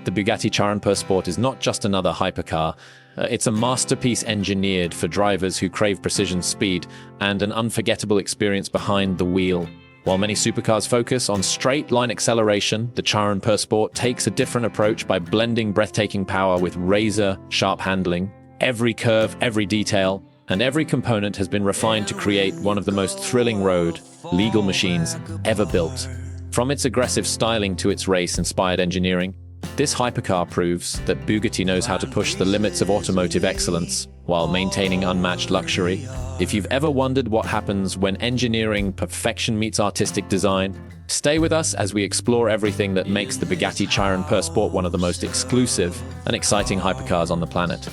The Bugatti Chiron Sport is not just another hypercar, it's a masterpiece engineered for drivers who crave precision, speed, and an unforgettable experience behind the wheel. While many supercars focus on straight-line acceleration, the Chiron Sport takes a different approach by blending breathtaking power with razor-sharp handling. Every curve, every detail, and every component has been refined to create one of the most thrilling road, legal machines ever built. From its aggressive styling to its race-inspired engineering, this hypercar proves that Bugatti knows how to push the limits of automotive excellence while maintaining unmatched luxury. If you've ever wondered what happens when engineering perfection meets artistic design, stay with us as we explore everything that makes the Bugatti Chiron Sport one of the most exclusive and exciting hypercars on the planet.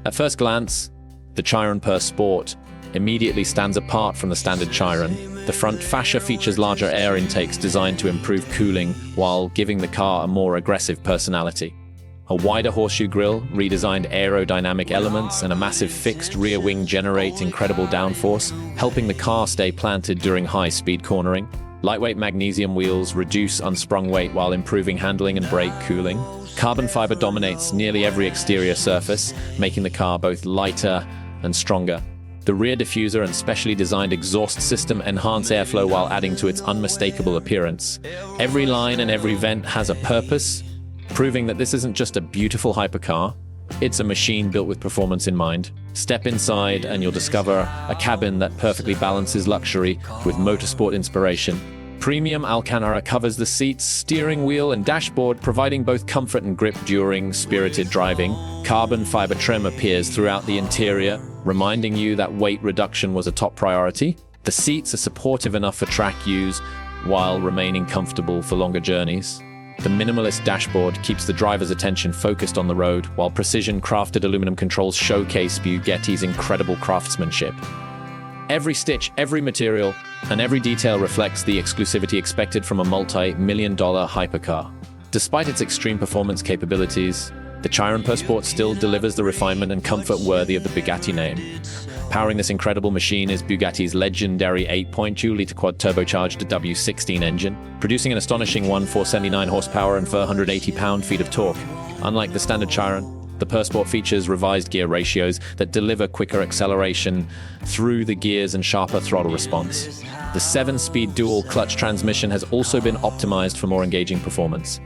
At first glance, the Chiron Sport immediately stands apart from the standard Chiron. The front fascia features larger air intakes designed to improve cooling while giving the car a more aggressive personality. A wider horseshoe grille, redesigned aerodynamic elements, and a massive fixed rear wing generate incredible downforce, helping the car stay planted during high-speed cornering. Lightweight magnesium wheels reduce unsprung weight while improving handling and brake cooling. Carbon fiber dominates nearly every exterior surface, making the car both lighter and stronger. The rear diffuser and specially designed exhaust system enhance airflow while adding to its unmistakable appearance. Every line and every vent has a purpose, proving that this isn't just a beautiful hypercar, it's a machine built with performance in mind. Step inside and you'll discover a cabin that perfectly balances luxury with motorsport inspiration. Premium Alcantara covers the seats, steering wheel, and dashboard, providing both comfort and grip during spirited driving. Carbon fiber trim appears throughout the interior, reminding you that weight reduction was a top priority. The seats are supportive enough for track use while remaining comfortable for longer journeys. The minimalist dashboard keeps the driver's attention focused on the road, while precision-crafted aluminum controls showcase Bugatti's incredible craftsmanship. Every stitch, every material, and every detail reflects the exclusivity expected from a multi-million-dollar hypercar. Despite its extreme performance capabilities, the Chiron Sport still delivers the refinement and comfort worthy of the Bugatti name. Powering this incredible machine is Bugatti's legendary 8.2-liter quad-turbocharged W16 engine, producing an astonishing 479 horsepower and 480 pound-feet of torque. Unlike the standard Chiron, the Sport features revised gear ratios that deliver quicker acceleration through the gears and sharper throttle response. The 7-speed dual-clutch transmission has also been optimized for more engaging performance.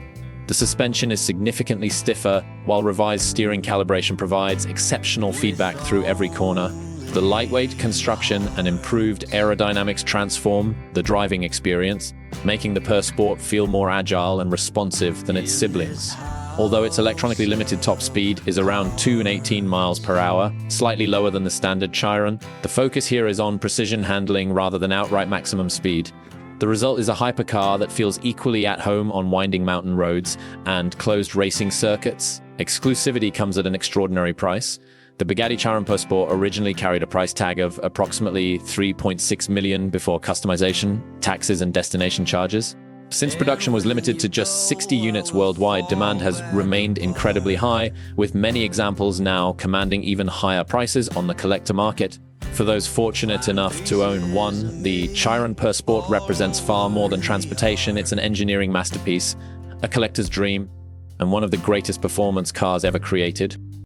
The suspension is significantly stiffer, while revised steering calibration provides exceptional feedback through every corner. The lightweight construction and improved aerodynamics transform the driving experience, making the Sport feel more agile and responsive than its siblings. Although its electronically limited top speed is around 218 miles per hour, slightly lower than the standard Chiron, the focus here is on precision handling rather than outright maximum speed. The result is a hypercar that feels equally at home on winding mountain roads and closed racing circuits. Exclusivity comes at an extraordinary price. The Bugatti Chiron Sport originally carried a price tag of approximately $3.6 million before customization, taxes, and destination charges. Since production was limited to just 60 units worldwide, demand has remained incredibly high, with many examples now commanding even higher prices on the collector market. For those fortunate enough to own one, the Chiron Sport represents far more than transportation. It's an engineering masterpiece, a collector's dream, and one of the greatest performance cars ever created.